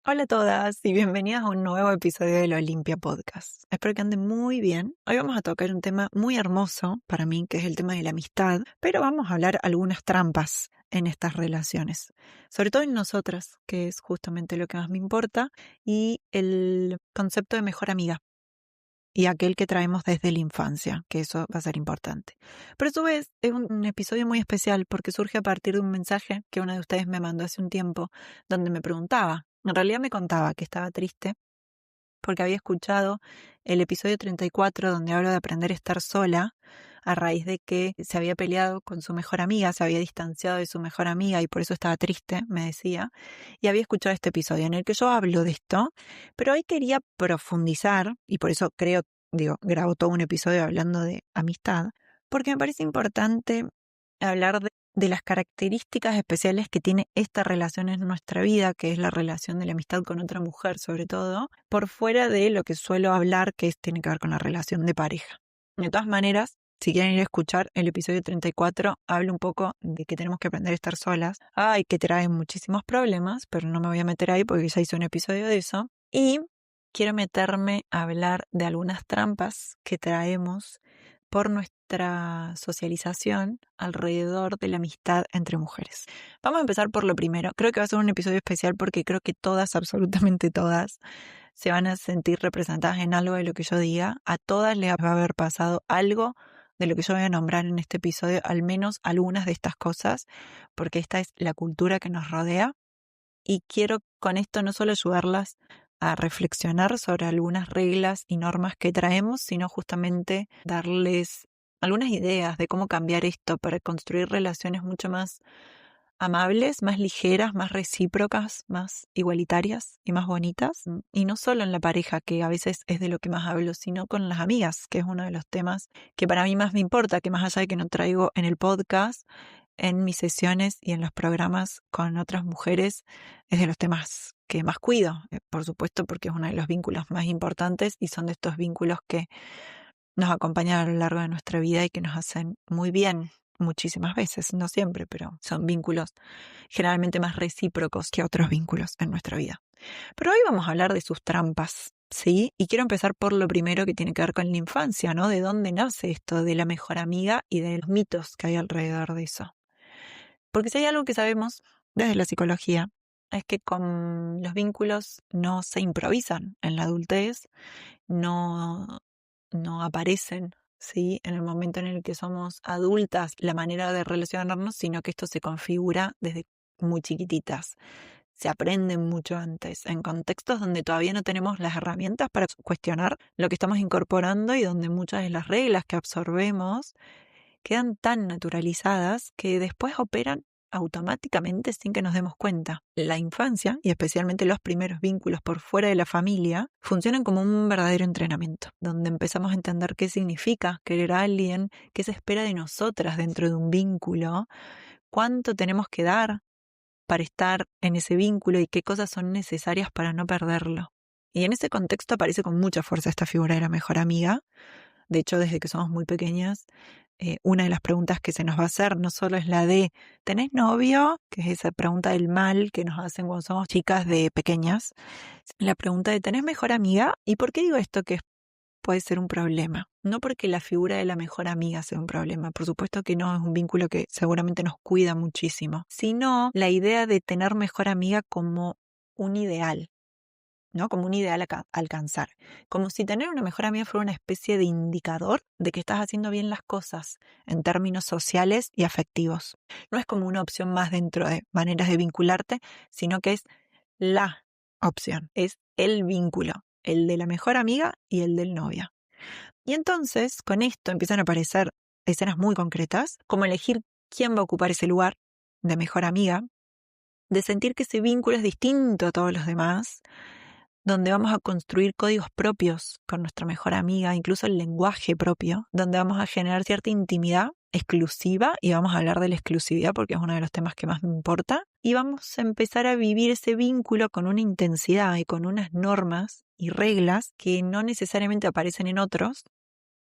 Hola a todas y bienvenidas a un nuevo episodio del Olimpia Podcast. Espero que anden muy bien. Hoy vamos a tocar un tema muy hermoso para mí, que es el tema de la amistad, pero vamos a hablar algunas trampas en estas relaciones, sobre todo en nosotras, que es justamente lo que más me importa, y el concepto de mejor amiga y aquel que traemos desde la infancia, que eso va a ser importante. Pero a su vez es un episodio muy especial porque surge a partir de un mensaje que una de ustedes me mandó hace un tiempo, donde me preguntaba, en realidad me contaba que estaba triste porque había escuchado el episodio 34 donde hablo de aprender a estar sola a raíz de que se había peleado con su mejor amiga, se había distanciado de su mejor amiga y por eso estaba triste, me decía, y había escuchado este episodio en el que yo hablo de esto, pero hoy quería profundizar, y por eso grabo todo un episodio hablando de amistad, porque me parece importante hablar de las características especiales que tiene esta relación en nuestra vida, que es la relación de la amistad con otra mujer, sobre todo, por fuera de lo que suelo hablar, tiene que ver con la relación de pareja. De todas maneras, si quieren ir a escuchar el episodio 34, hablo un poco de que tenemos que aprender a estar solas. Ay, que trae muchísimos problemas, pero no me voy a meter ahí porque ya hice un episodio de eso. Y quiero meterme a hablar de algunas trampas que traemos por nuestra socialización alrededor de la amistad entre mujeres. Vamos a empezar por lo primero. Creo que va a ser un episodio especial porque creo que todas, absolutamente todas, se van a sentir representadas en algo de lo que yo diga. A todas les va a haber pasado algo de lo que yo voy a nombrar en este episodio, al menos algunas de estas cosas, porque esta es la cultura que nos rodea. Y quiero con esto no solo ayudarlas a reflexionar sobre algunas reglas y normas que traemos, sino justamente darles algunas ideas de cómo cambiar esto para construir relaciones mucho más amables, más ligeras, más recíprocas, más igualitarias y más bonitas. Y no solo en la pareja, que a veces es de lo que más hablo, sino con las amigas, que es uno de los temas que para mí más me importa, que más allá de que no traigo en el podcast, en mis sesiones y en los programas con otras mujeres, es de los temas que más cuido, por supuesto, porque es uno de los vínculos más importantes y son de estos vínculos que nos acompañan a lo largo de nuestra vida y que nos hacen muy bien muchísimas veces, no siempre, pero son vínculos generalmente más recíprocos que otros vínculos en nuestra vida. Pero hoy vamos a hablar de sus trampas, ¿sí? Y quiero empezar por lo primero que tiene que ver con la infancia, ¿no? ¿De dónde nace esto de la mejor amiga y de los mitos que hay alrededor de eso? Porque si hay algo que sabemos desde la psicología, es que con los vínculos no se improvisan en la adultez, no, no aparecen, ¿sí? En el momento en el que somos adultas, la manera de relacionarnos, sino que esto se configura desde muy chiquititas. Se aprende mucho antes, en contextos donde todavía no tenemos las herramientas para cuestionar lo que estamos incorporando y donde muchas de las reglas que absorbemos quedan tan naturalizadas que después operan automáticamente sin que nos demos cuenta. La infancia, y especialmente los primeros vínculos por fuera de la familia, funcionan como un verdadero entrenamiento, donde empezamos a entender qué significa querer a alguien, qué se espera de nosotras dentro de un vínculo, cuánto tenemos que dar para estar en ese vínculo y qué cosas son necesarias para no perderlo. Y en ese contexto aparece con mucha fuerza esta figura de la mejor amiga. De hecho, desde que somos muy pequeñas, una de las preguntas que se nos va a hacer no solo es la de ¿tenés novio? Que es esa pregunta del mal que nos hacen cuando somos chicas de pequeñas. La pregunta de ¿tenés mejor amiga? ¿Y por qué digo esto que puede ser un problema? No porque la figura de la mejor amiga sea un problema, por supuesto que no, es un vínculo que seguramente nos cuida muchísimo, sino la idea de tener mejor amiga como un ideal, ¿no? Como un ideal a alcanzar. Como si tener una mejor amiga fuera una especie de indicador de que estás haciendo bien las cosas en términos sociales y afectivos. No es como una opción más dentro de maneras de vincularte, sino que es la opción, es el vínculo, el de la mejor amiga y el del novio. Y entonces, con esto empiezan a aparecer escenas muy concretas, como elegir quién va a ocupar ese lugar de mejor amiga, de sentir que ese vínculo es distinto a todos los demás, donde vamos a construir códigos propios con nuestra mejor amiga, incluso el lenguaje propio, donde vamos a generar cierta intimidad exclusiva, y vamos a hablar de la exclusividad porque es uno de los temas que más me importa, y vamos a empezar a vivir ese vínculo con una intensidad y con unas normas y reglas que no necesariamente aparecen en otros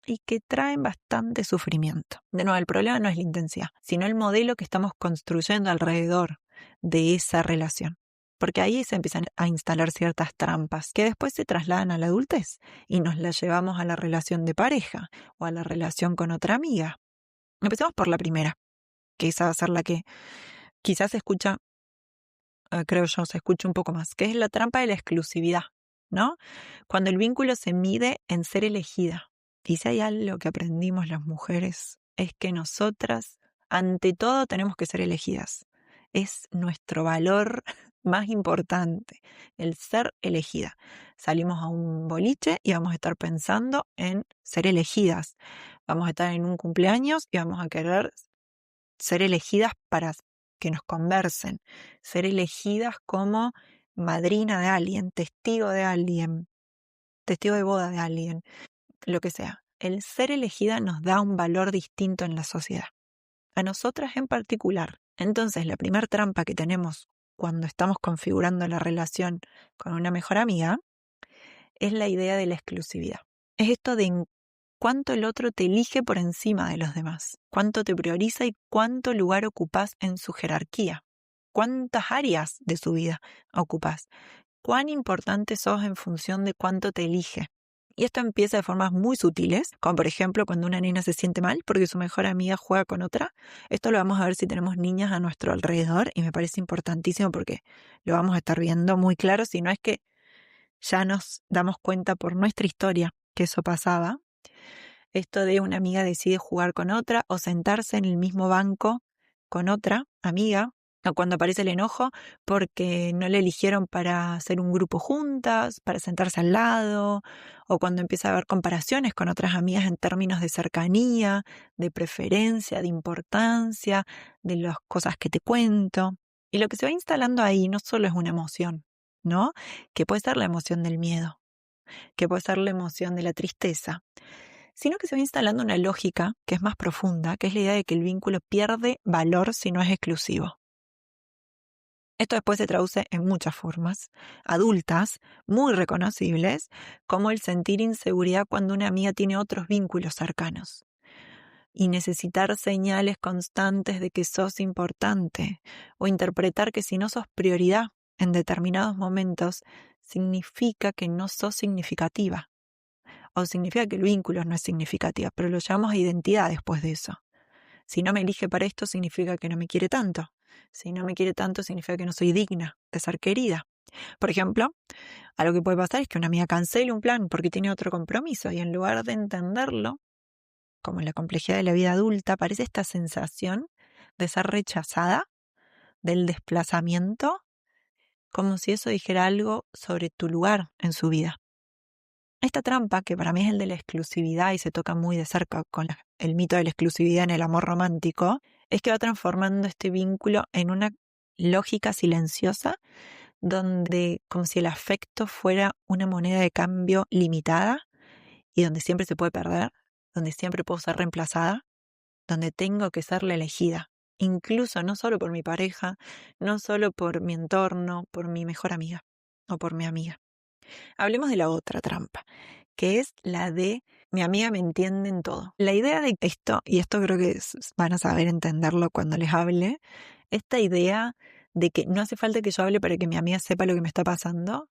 y que traen bastante sufrimiento. De nuevo, el problema no es la intensidad, sino el modelo que estamos construyendo alrededor de esa relación. porque ahí se empiezan a instalar ciertas trampas que después se trasladan a la adultez y nos las llevamos a la relación de pareja o a la relación con otra amiga. Empecemos por la primera, que esa va a ser la que quizás se escucha, creo yo, se escucha un poco más, que es la trampa de la exclusividad, ¿no? Cuando el vínculo se mide en ser elegida. Y si hay algo que aprendimos las mujeres, es que nosotras, ante todo, tenemos que ser elegidas. Es nuestro valor más importante, el ser elegida. Salimos a un boliche y vamos a estar pensando en ser elegidas. Vamos a estar en un cumpleaños y vamos a querer ser elegidas para que nos conversen, ser elegidas como madrina de alguien, testigo de alguien, testigo de boda de alguien, lo que sea. El ser elegida nos da un valor distinto en la sociedad, a nosotras en particular. Entonces, la primera trampa que tenemos cuando estamos configurando la relación con una mejor amiga es la idea de la exclusividad. Es esto de en cuánto el otro te elige por encima de los demás, cuánto te prioriza y cuánto lugar ocupás en su jerarquía, cuántas áreas de su vida ocupás, cuán importante sos en función de cuánto te elige. Y esto empieza de formas muy sutiles, como por ejemplo cuando una niña se siente mal porque su mejor amiga juega con otra. Esto lo vamos a ver si tenemos niñas a nuestro alrededor y me parece importantísimo porque lo vamos a estar viendo muy claro, si no es que ya nos damos cuenta por nuestra historia que eso pasaba. Esto de una amiga decide jugar con otra o sentarse en el mismo banco con otra amiga, o cuando aparece el enojo porque no le eligieron para hacer un grupo juntas, para sentarse al lado, o cuando empieza a haber comparaciones con otras amigas en términos de cercanía, de preferencia, de importancia, de las cosas que te cuento. Y lo que se va instalando ahí no solo es una emoción, ¿no? Que puede ser la emoción del miedo, que puede ser la emoción de la tristeza, sino que se va instalando una lógica que es más profunda, que es la idea de que el vínculo pierde valor si no es exclusivo. Esto después se traduce en muchas formas, adultas, muy reconocibles, como el sentir inseguridad cuando una amiga tiene otros vínculos cercanos y necesitar señales constantes de que sos importante o interpretar que si no sos prioridad en determinados momentos, significa que no sos significativa. O significa que el vínculo no es significativo, pero lo llamamos a identidad después de eso. Si no me elige para esto, significa que no me quiere tanto. Si no me quiere tanto, significa que no soy digna de ser querida. Por ejemplo, algo que puede pasar es que una amiga cancele un plan porque tiene otro compromiso y en lugar de entenderlo, como en la complejidad de la vida adulta, aparece esta sensación de ser rechazada, del desplazamiento, como si eso dijera algo sobre tu lugar en su vida. Esta trampa, que para mí es el de la exclusividad y se toca muy de cerca con el mito de la exclusividad en el amor romántico, es que va transformando este vínculo en una lógica silenciosa donde como si el afecto fuera una moneda de cambio limitada y donde siempre se puede perder, donde siempre puedo ser reemplazada, donde tengo que ser la elegida, incluso no solo por mi pareja, no solo por mi entorno, por mi mejor amiga o por mi amiga. Hablemos de la otra trampa, que es la de mi amiga me entiende en todo. La idea de esto, y esto creo que van a saber entenderlo cuando les hable, esta idea de que no hace falta que yo hable para que mi amiga sepa lo que me está pasando,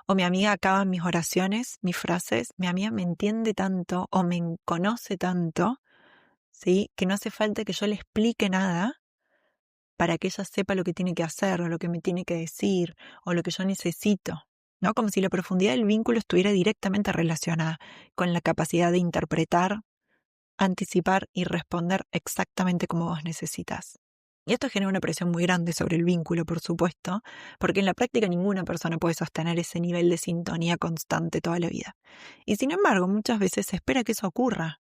o mi amiga acaba mis oraciones, mis frases, mi amiga me entiende tanto o me conoce tanto, ¿sí? Que no hace falta que yo le explique nada para que ella sepa lo que tiene que hacer o lo que me tiene que decir o lo que yo necesito, ¿no? Como si la profundidad del vínculo estuviera directamente relacionada con la capacidad de interpretar, anticipar y responder exactamente como vos necesitas. Y esto genera una presión muy grande sobre el vínculo, por supuesto, porque en la práctica ninguna persona puede sostener ese nivel de sintonía constante toda la vida. Y sin embargo, muchas veces se espera que eso ocurra.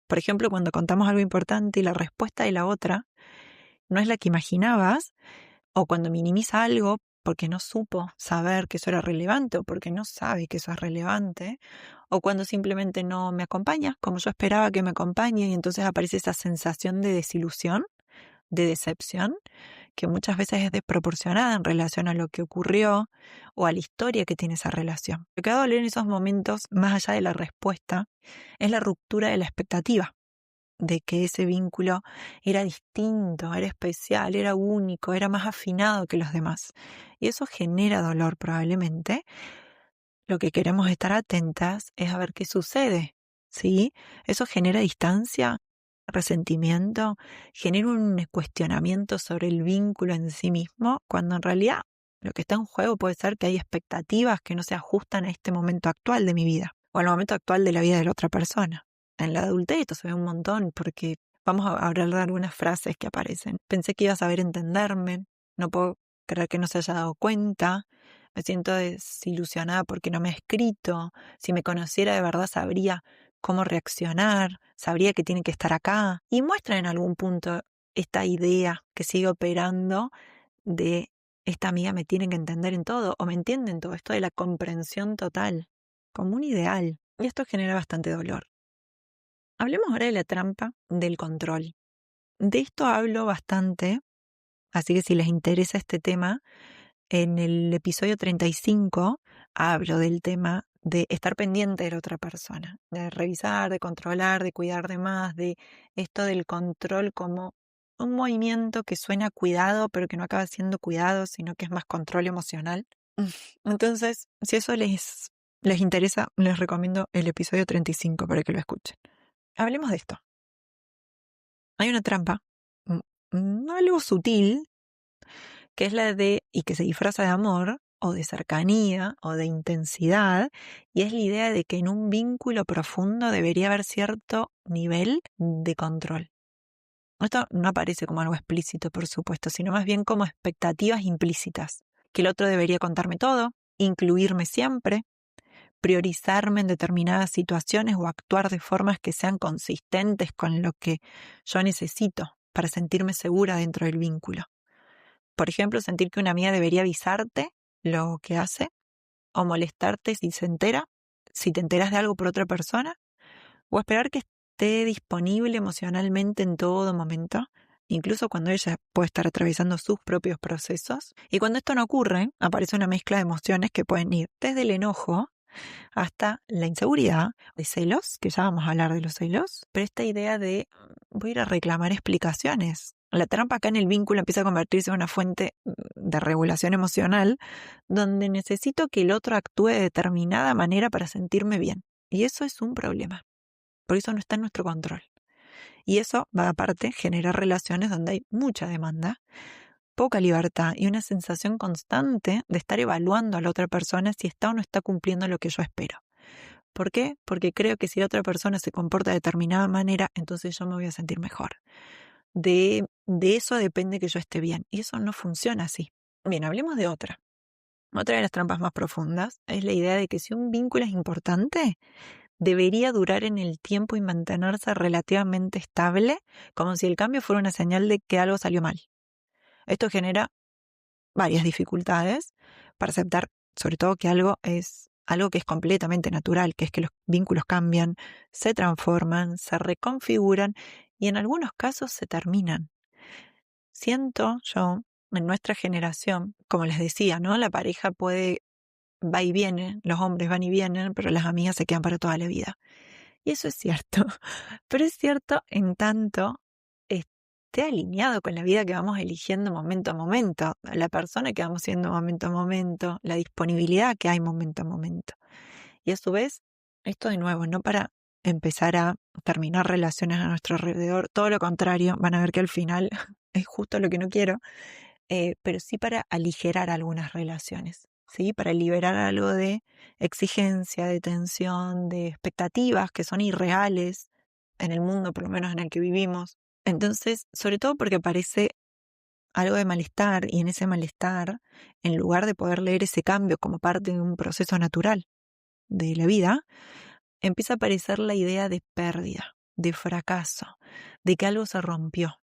Por ejemplo, cuando contamos algo importante y la respuesta de la otra no es la que imaginabas, o cuando minimiza algo porque no supo saber que eso era relevante o porque no sabe que eso es relevante, o cuando simplemente no me acompaña como yo esperaba que me acompañe y entonces aparece esa sensación de desilusión, de decepción, que muchas veces es desproporcionada en relación a lo que ocurrió o a la historia que tiene esa relación. Lo que va a doler en esos momentos, más allá de la respuesta, es la ruptura de la expectativa. de que ese vínculo era distinto, era especial, era único, era más afinado que los demás. Y eso genera dolor probablemente. Lo que queremos estar atentas es a ver qué sucede, ¿sí? Eso genera distancia, resentimiento, genera un cuestionamiento sobre el vínculo en sí mismo, cuando en realidad lo que está en juego puede ser que hay expectativas que no se ajustan a este momento actual de mi vida o al momento actual de la vida de la otra persona. En la adultez esto se ve un montón porque vamos a hablar de algunas frases que aparecen. Pensé que iba a saber entenderme, no puedo creer que no se haya dado cuenta, me siento desilusionada porque no me ha escrito, si me conociera de verdad sabría cómo reaccionar, sabría que tiene que estar acá. Y muestra en algún punto esta idea que sigue operando de esta amiga me tiene que entender en todo o me entiende en todo, esto de la comprensión total, como un ideal. Y esto genera bastante dolor. Hablemos ahora de la trampa del control. De esto hablo bastante, así que si les interesa este tema, en el episodio 35 hablo del tema de estar pendiente de la otra persona, de revisar, de controlar, de cuidar de más, de esto del control como un movimiento que suena a cuidado, pero que no acaba siendo cuidado, sino que es más control emocional. Entonces, si eso les interesa, les recomiendo el episodio 35 para que lo escuchen. Hablemos de esto. Hay una trampa, algo sutil, que es la de, y que se disfraza de amor, o de cercanía, o de intensidad, y es la idea de que en un vínculo profundo debería haber cierto nivel de control. Esto no aparece como algo explícito, por supuesto, sino más bien como expectativas implícitas, que el otro debería contarme todo, incluirme siempre, priorizarme en determinadas situaciones o actuar de formas que sean consistentes con lo que yo necesito para sentirme segura dentro del vínculo. Por ejemplo, sentir que una amiga debería avisarte lo que hace o molestarte si se entera, si te enteras de algo por otra persona, o esperar que esté disponible emocionalmente en todo momento, incluso cuando ella puede estar atravesando sus propios procesos. Y cuando esto no ocurre, aparece una mezcla de emociones que pueden ir desde el enojo hasta la inseguridad, de celos, que ya vamos a hablar de los celos, pero esta idea de voy a ir a reclamar explicaciones. La trampa acá en el vínculo empieza a convertirse en una fuente de regulación emocional donde necesito que el otro actúe de determinada manera para sentirme bien. Y eso es un problema, porque eso no está en nuestro control. Y eso va aparte a generar relaciones donde hay mucha demanda, poca libertad y una sensación constante de estar evaluando a la otra persona si está o no está cumpliendo lo que yo espero. ¿Por qué? Porque creo que si la otra persona se comporta de determinada manera, entonces yo me voy a sentir mejor. De eso depende que yo esté bien. Y eso no funciona así. Bien, hablemos de otra. Otra de las trampas más profundas es la idea de que si un vínculo es importante, debería durar en el tiempo y mantenerse relativamente estable, como si el cambio fuera una señal de que algo salió mal. Esto genera varias dificultades para aceptar, sobre todo que algo que es completamente natural, que es que los vínculos cambian, se transforman, se reconfiguran y en algunos casos se terminan. Siento yo, en nuestra generación, como les decía, ¿no? La pareja va y viene, los hombres van y vienen, pero las amigas se quedan para toda la vida. Y eso es cierto, pero es cierto en tanto esté alineado con la vida que vamos eligiendo momento a momento, la persona que vamos siendo momento a momento, la disponibilidad que hay momento a momento. Y a su vez, esto de nuevo, no para empezar a terminar relaciones a nuestro alrededor, todo lo contrario, van a ver que al final es justo lo que no quiero, pero sí para aligerar algunas relaciones, ¿sí? Para liberar algo de exigencia, de tensión, de expectativas que son irreales en el mundo, por lo menos en el que vivimos. Entonces, sobre todo porque aparece algo de malestar y en ese malestar, en lugar de poder leer ese cambio como parte de un proceso natural de la vida, empieza a aparecer la idea de pérdida, de fracaso, de que algo se rompió.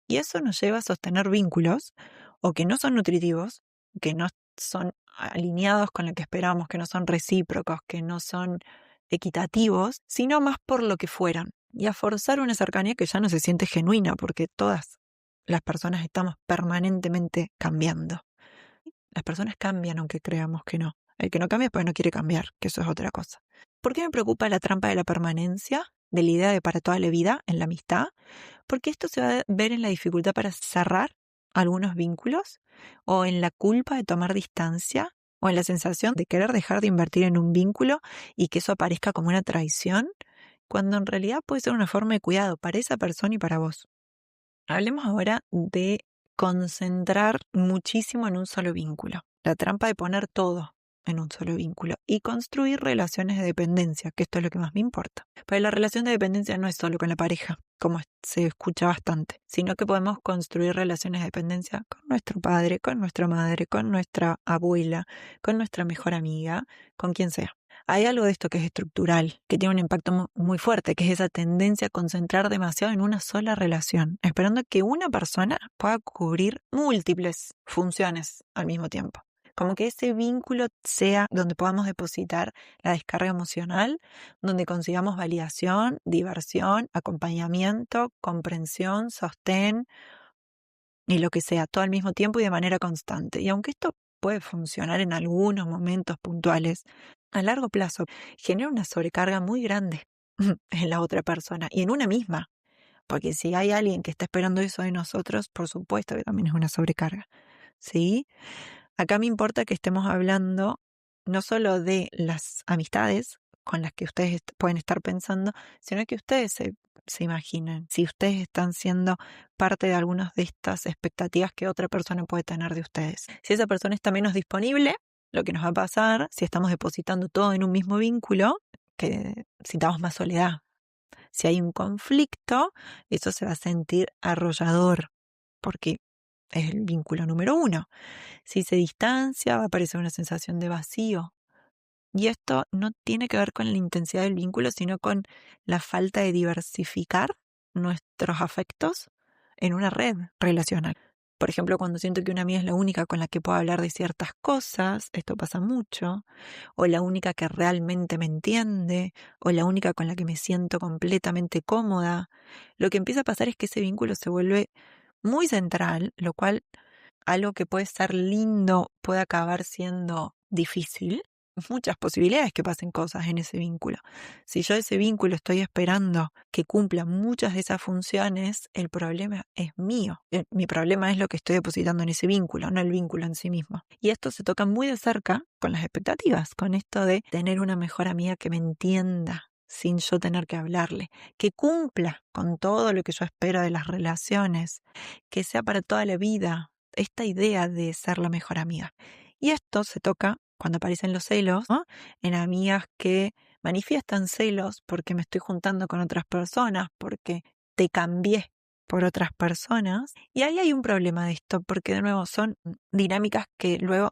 Y eso nos lleva a sostener vínculos o que no son nutritivos, que no son alineados con lo que esperamos, que no son recíprocos, que no son equitativos, sino más por lo que fueron. Y a forzar una cercanía que ya no se siente genuina, porque todas las personas estamos permanentemente cambiando. Las personas cambian aunque creamos que no. El que no cambia es porque no quiere cambiar, que eso es otra cosa. ¿Por qué me preocupa la trampa de la permanencia? de la idea de para toda la vida en la amistad, porque esto se va a ver en la dificultad para cerrar algunos vínculos, o en la culpa de tomar distancia, o en la sensación de querer dejar de invertir en un vínculo y que eso aparezca como una traición, cuando en realidad puede ser una forma de cuidado para esa persona y para vos. Hablemos ahora de concentrar muchísimo en un solo vínculo. La trampa de poner todo en un solo vínculo y construir relaciones de dependencia, que esto es lo que más me importa. Pero la relación de dependencia no es solo con la pareja, como se escucha bastante, sino que podemos construir relaciones de dependencia con nuestro padre, con nuestra madre, con nuestra abuela, con nuestra mejor amiga, con quien sea. Hay algo de esto que es estructural, que tiene un impacto muy fuerte, que es esa tendencia a concentrar demasiado en una sola relación, esperando que una persona pueda cubrir múltiples funciones al mismo tiempo. Como que ese vínculo sea donde podamos depositar la descarga emocional, donde consigamos validación, diversión, acompañamiento, comprensión, sostén y lo que sea, todo al mismo tiempo y de manera constante. Y aunque esto puede funcionar en algunos momentos puntuales, a largo plazo genera una sobrecarga muy grande en la otra persona y en una misma. Porque si hay alguien que está esperando eso de nosotros, por supuesto que también es una sobrecarga. ¿Sí? Acá me importa que estemos hablando no solo de las amistades con las que ustedes pueden estar pensando, sino que ustedes se imaginen si ustedes están siendo parte de algunas de estas expectativas que otra persona puede tener de ustedes. Si esa persona está menos disponible, lo que nos va a pasar, si estamos depositando todo en un mismo vínculo, que sintamos más soledad. Si hay un conflicto, eso se va a sentir arrollador, porque es el vínculo número 1. Si se distancia, va a aparecer una sensación de vacío. Y esto no tiene que ver con la intensidad del vínculo, sino con la falta de diversificar nuestros afectos en una red relacional. Por ejemplo, cuando siento que una amiga es la única con la que puedo hablar de ciertas cosas, esto pasa mucho, o la única que realmente me entiende, o la única con la que me siento completamente cómoda, lo que empieza a pasar es que ese vínculo se vuelve muy central, lo cual algo que puede ser lindo puede acabar siendo difícil. Muchas posibilidades que pasen cosas en ese vínculo. Si yo ese vínculo estoy esperando que cumpla muchas de esas funciones, el problema es mío. Mi problema es lo que estoy depositando en ese vínculo, no el vínculo en sí mismo. Y esto se toca muy de cerca con las expectativas, con esto de tener una mejor amiga que me entienda sin yo tener que hablarle, que cumpla con todo lo que yo espero de las relaciones, que sea para toda la vida, esta idea de ser la mejor amiga. Y esto se toca cuando aparecen los celos, ¿no? En amigas que manifiestan celos porque me estoy juntando con otras personas, porque te cambié por otras personas. Y ahí hay un problema de esto, porque de nuevo son dinámicas que luego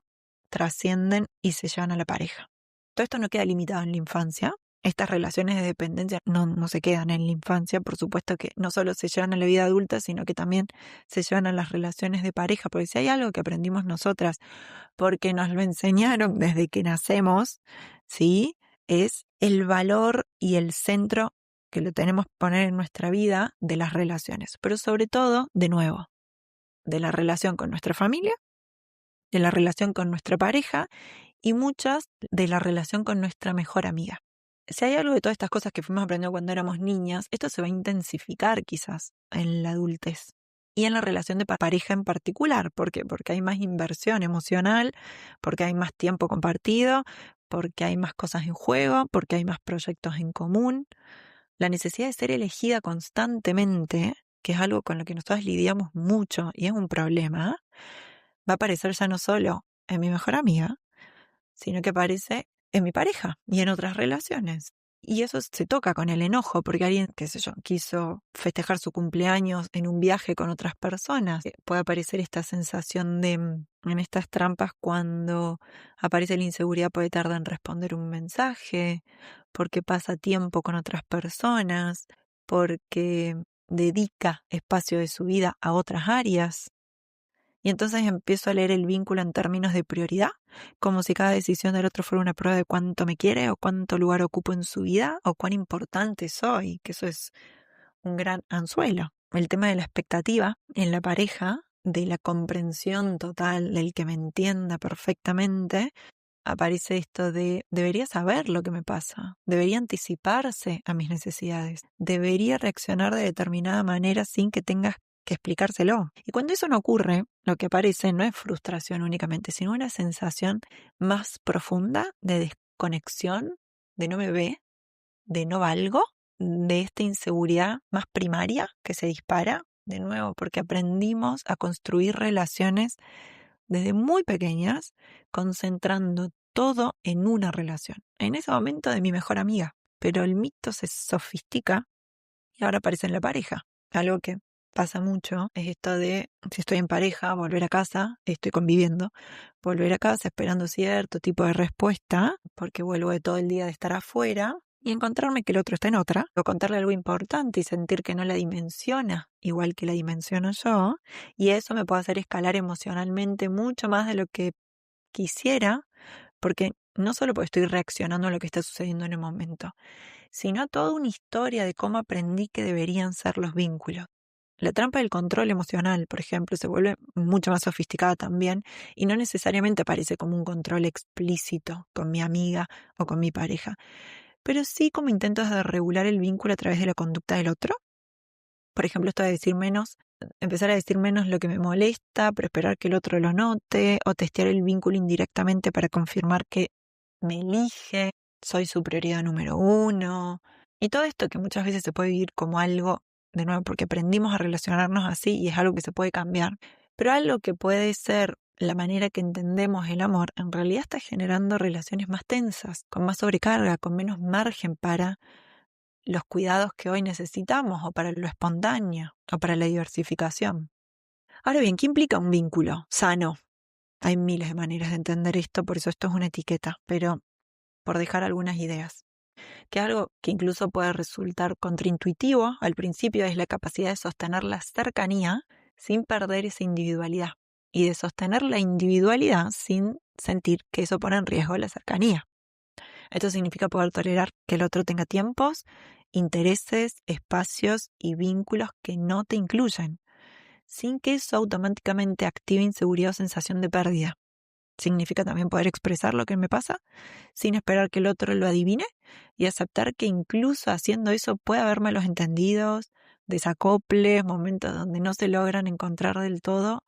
trascienden y se llevan a la pareja. Todo esto no queda limitado en la infancia. Estas relaciones de dependencia no se quedan en la infancia, por supuesto que no solo se llevan a la vida adulta, sino que también se llevan a las relaciones de pareja, porque si hay algo que aprendimos nosotras, porque nos lo enseñaron desde que nacemos, ¿sí? Es el valor y el centro que lo tenemos que poner en nuestra vida de las relaciones, pero sobre todo, de nuevo, de la relación con nuestra familia, de la relación con nuestra pareja y muchas de la relación con nuestra mejor amiga. Si hay algo de todas estas cosas que fuimos aprendiendo cuando éramos niñas, esto se va a intensificar quizás en la adultez y en la relación de pareja en particular. ¿Por qué? Porque hay más inversión emocional, porque hay más tiempo compartido, porque hay más cosas en juego, porque hay más proyectos en común. La necesidad de ser elegida constantemente, que es algo con lo que nosotros lidiamos mucho y es un problema, va a aparecer ya no solo en mi mejor amiga, sino que aparece en mi pareja y en otras relaciones. Y eso se toca con el enojo, porque alguien, qué sé yo, quiso festejar su cumpleaños en un viaje con otras personas. Puede aparecer esta sensación de, en estas trampas, cuando aparece la inseguridad, puede tardar en responder un mensaje, porque pasa tiempo con otras personas, porque dedica espacio de su vida a otras áreas. Y entonces empiezo a leer el vínculo en términos de prioridad, como si cada decisión del otro fuera una prueba de cuánto me quiere o cuánto lugar ocupo en su vida o cuán importante soy, que eso es un gran anzuelo. El tema de la expectativa en la pareja, de la comprensión total del que me entienda perfectamente, aparece esto de debería saber lo que me pasa, debería anticiparse a mis necesidades, debería reaccionar de determinada manera sin que tengas que explicárselo. Y cuando eso no ocurre, lo que aparece no es frustración únicamente, sino una sensación más profunda de desconexión, de no me ve, de no valgo, de esta inseguridad más primaria que se dispara, de nuevo, porque aprendimos a construir relaciones desde muy pequeñas, concentrando todo en una relación. En ese momento de mi mejor amiga, pero el mito se sofistica y ahora aparece en la pareja. Algo que pasa mucho es esto de, si estoy en pareja, volver a casa, estoy conviviendo, volver a casa esperando cierto tipo de respuesta, porque vuelvo de todo el día de estar afuera, y encontrarme que el otro está en otra, o contarle algo importante y sentir que no la dimensiona igual que la dimensiono yo, y eso me puede hacer escalar emocionalmente mucho más de lo que quisiera, porque no solo porque estoy reaccionando a lo que está sucediendo en el momento, sino a toda una historia de cómo aprendí que deberían ser los vínculos. La trampa del control emocional, por ejemplo, se vuelve mucho más sofisticada también y no necesariamente aparece como un control explícito con mi amiga o con mi pareja, pero sí como intentos de regular el vínculo a través de la conducta del otro. Por ejemplo, esto de empezar a decir menos lo que me molesta, pero esperar que el otro lo note, o testear el vínculo indirectamente para confirmar que me elige, soy su prioridad número uno. Y todo esto que muchas veces se puede vivir como algo, de nuevo, porque aprendimos a relacionarnos así y es algo que se puede cambiar, pero algo que puede ser la manera que entendemos el amor, en realidad está generando relaciones más tensas, con más sobrecarga, con menos margen para los cuidados que hoy necesitamos, o para lo espontáneo, o para la diversificación. Ahora bien, ¿qué implica un vínculo sano? Hay miles de maneras de entender esto, por eso esto es una etiqueta, pero por dejar algunas ideas. Que algo que incluso puede resultar contraintuitivo al principio es la capacidad de sostener la cercanía sin perder esa individualidad, y de sostener la individualidad sin sentir que eso pone en riesgo la cercanía. Esto significa poder tolerar que el otro tenga tiempos, intereses, espacios y vínculos que no te incluyen, sin que eso automáticamente active inseguridad o sensación de pérdida. Significa también poder expresar lo que me pasa sin esperar que el otro lo adivine, y aceptar que incluso haciendo eso puede haber malos entendidos, desacoples, momentos donde no se logran encontrar del todo,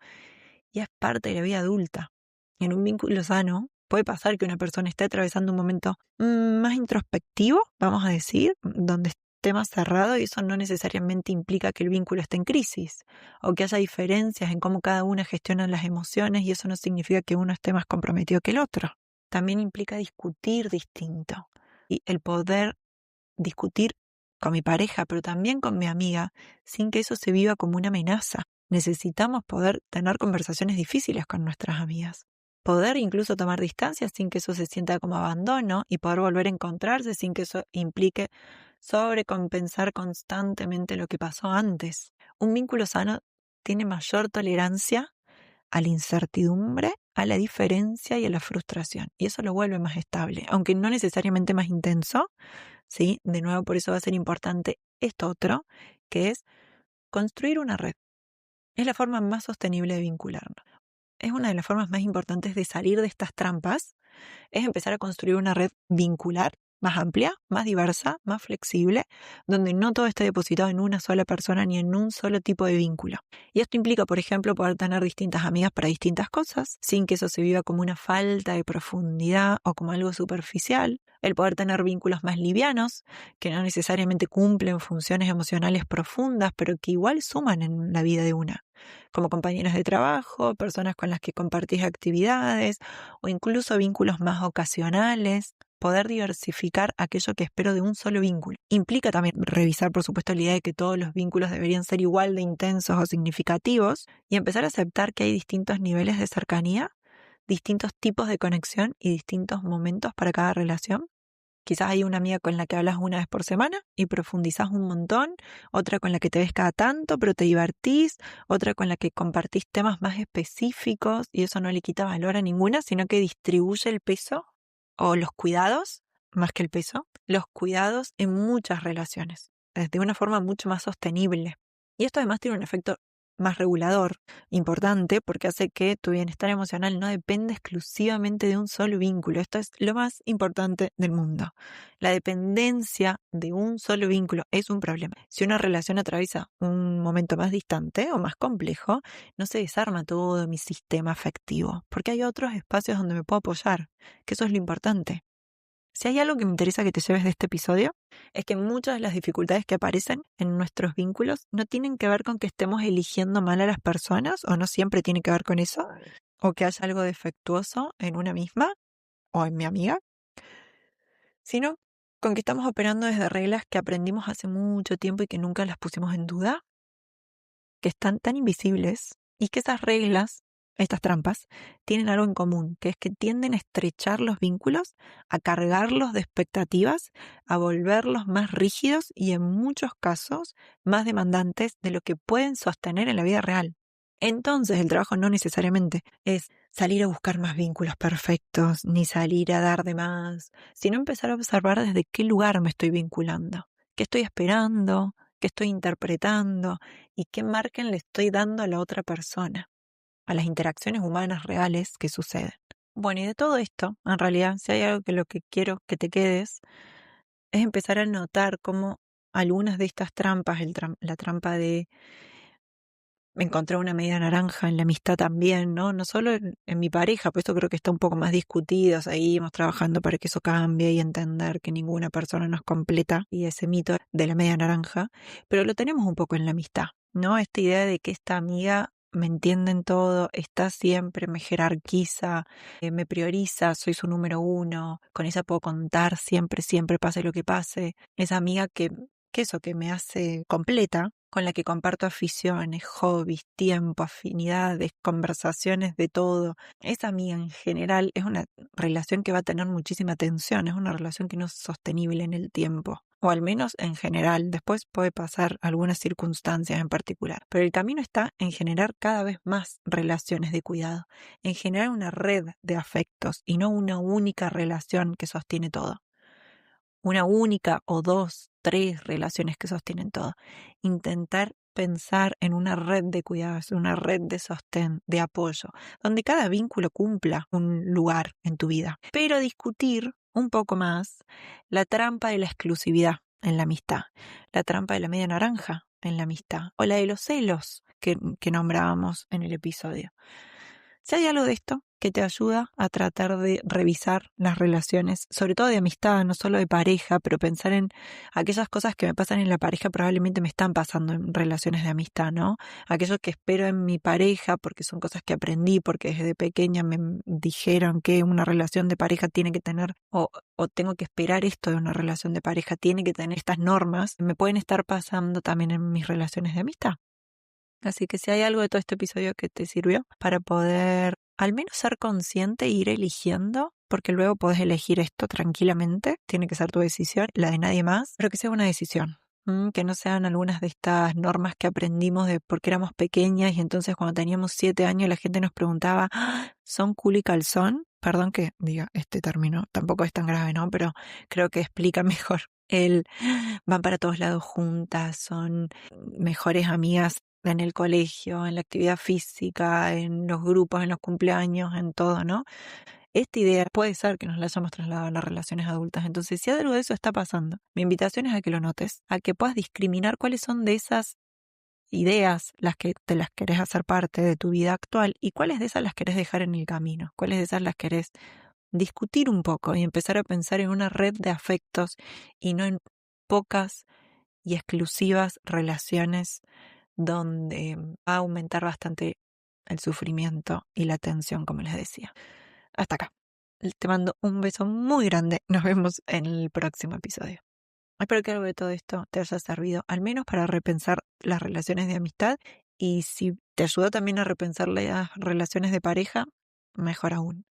y es parte de la vida adulta. En un vínculo sano puede pasar que una persona esté atravesando un momento más introspectivo, vamos a decir, donde esté más cerrado, y eso no necesariamente implica que el vínculo esté en crisis o que haya diferencias en cómo cada una gestiona las emociones, y eso no significa que uno esté más comprometido que el otro. También implica discutir distinto, y el poder discutir con mi pareja, pero también con mi amiga, sin que eso se viva como una amenaza. Necesitamos poder tener conversaciones difíciles con nuestras amigas. Poder incluso tomar distancia sin que eso se sienta como abandono, y poder volver a encontrarse sin que eso implique sobrecompensar constantemente lo que pasó antes. Un vínculo sano tiene mayor tolerancia a la incertidumbre, a la diferencia y a la frustración. Y eso lo vuelve más estable, aunque no necesariamente más intenso, ¿sí? De nuevo, por eso va a ser importante esto otro, que es construir una red. Es la forma más sostenible de vincularnos. Es una de las formas más importantes de salir de estas trampas, es empezar a construir una red vincular más amplia, más diversa, más flexible, donde no todo esté depositado en una sola persona ni en un solo tipo de vínculo. Y esto implica, por ejemplo, poder tener distintas amigas para distintas cosas, sin que eso se viva como una falta de profundidad o como algo superficial. El poder tener vínculos más livianos, que no necesariamente cumplen funciones emocionales profundas, pero que igual suman en la vida de una, como compañeras de trabajo, personas con las que compartís actividades, o incluso vínculos más ocasionales. Poder diversificar aquello que espero de un solo vínculo. Implica también revisar, por supuesto, la idea de que todos los vínculos deberían ser igual de intensos o significativos, y empezar a aceptar que hay distintos niveles de cercanía, distintos tipos de conexión y distintos momentos para cada relación. Quizás hay una amiga con la que hablas una vez por semana y profundizás un montón, otra con la que te ves cada tanto pero te divertís, otra con la que compartís temas más específicos, y eso no le quita valor a ninguna, sino que distribuye el peso o los cuidados, más que el peso, los cuidados en muchas relaciones, de una forma mucho más sostenible. Y esto además tiene un efecto más regulador, importante, porque hace que tu bienestar emocional no dependa exclusivamente de un solo vínculo. Esto es lo más importante del mundo. La dependencia de un solo vínculo es un problema. Si una relación atraviesa un momento más distante o más complejo, no se desarma todo mi sistema afectivo, porque hay otros espacios donde me puedo apoyar, que eso es lo importante. Si hay algo que me interesa que te lleves de este episodio, es que muchas de las dificultades que aparecen en nuestros vínculos no tienen que ver con que estemos eligiendo mal a las personas, o no siempre tiene que ver con eso, o que haya algo defectuoso en una misma o en mi amiga, sino con que estamos operando desde reglas que aprendimos hace mucho tiempo y que nunca las pusimos en duda, que están tan invisibles, y que esas reglas, estas trampas, tienen algo en común, que es que tienden a estrechar los vínculos, a cargarlos de expectativas, a volverlos más rígidos y en muchos casos más demandantes de lo que pueden sostener en la vida real. Entonces el trabajo no necesariamente es salir a buscar más vínculos perfectos, ni salir a dar de más, sino empezar a observar desde qué lugar me estoy vinculando, qué estoy esperando, qué estoy interpretando y qué margen le estoy dando a la otra persona, a las interacciones humanas reales que suceden. Bueno, y de todo esto, en realidad, si hay algo que lo que quiero que te quedes, es empezar a notar cómo algunas de estas trampas, la trampa de encontrar una media naranja en la amistad también, ¿no? No solo en mi pareja, pues esto creo que está un poco más discutido, seguimos trabajando para que eso cambie y entender que ninguna persona nos completa y ese mito de la media naranja, pero lo tenemos un poco en la amistad, ¿no? Esta idea de que esta amiga me entiende en todo, está siempre, me jerarquiza, me prioriza, soy su número uno, con esa puedo contar siempre, siempre, pase lo que pase. Esa amiga que me hace completa, con la que comparto aficiones, hobbies, tiempo, afinidades, conversaciones de todo. Esa amiga en general es una relación que va a tener muchísima tensión, es una relación que no es sostenible en el tiempo, o al menos en general. Después puede pasar algunas circunstancias en particular, pero el camino está en generar cada vez más relaciones de cuidado, en generar una red de afectos y no una única relación que sostiene todo. Una única o dos, tres relaciones que sostienen todo. Intentar pensar en una red de cuidados, una red de sostén, de apoyo, donde cada vínculo cumpla un lugar en tu vida. Pero discutir un poco más la trampa de la exclusividad en la amistad, la trampa de la media naranja en la amistad, o la de los celos que nombrábamos en el episodio. Si hay algo de esto que te ayuda a tratar de revisar las relaciones, sobre todo de amistad, no solo de pareja, pero pensar en aquellas cosas que me pasan en la pareja probablemente me están pasando en relaciones de amistad, ¿no? Aquello que espero en mi pareja porque son cosas que aprendí, porque desde pequeña me dijeron que una relación de pareja tiene que tener, o tengo que esperar esto de una relación de pareja, tiene que tener estas normas, me pueden estar pasando también en mis relaciones de amistad. Así que si hay algo de todo este episodio que te sirvió para poder al menos ser consciente e ir eligiendo, porque luego podés elegir esto tranquilamente, tiene que ser tu decisión, la de nadie más, pero que sea una decisión. Que no sean algunas de estas normas que aprendimos de porque éramos pequeñas y entonces cuando teníamos 7 años la gente nos preguntaba, ¿son culo y calzón? Perdón que diga este término, tampoco es tan grave, ¿no? Pero creo que explica mejor. Van para todos lados juntas, son mejores amigas en el colegio, en la actividad física, en los grupos, en los cumpleaños, en todo, ¿no? Esta idea puede ser que nos la hayamos trasladado a las relaciones adultas. Entonces, si algo de eso está pasando, mi invitación es a que lo notes, a que puedas discriminar cuáles son de esas ideas las que te las querés hacer parte de tu vida actual y cuáles de esas las querés dejar en el camino, cuáles de esas las querés discutir un poco y empezar a pensar en una red de afectos y no en pocas y exclusivas relaciones donde va a aumentar bastante el sufrimiento y la tensión, como les decía. Hasta acá. Te mando un beso muy grande. Nos vemos en el próximo episodio. Espero que algo de todo esto te haya servido, al menos para repensar las relaciones de amistad, y si te ayudó también a repensar las relaciones de pareja, mejor aún.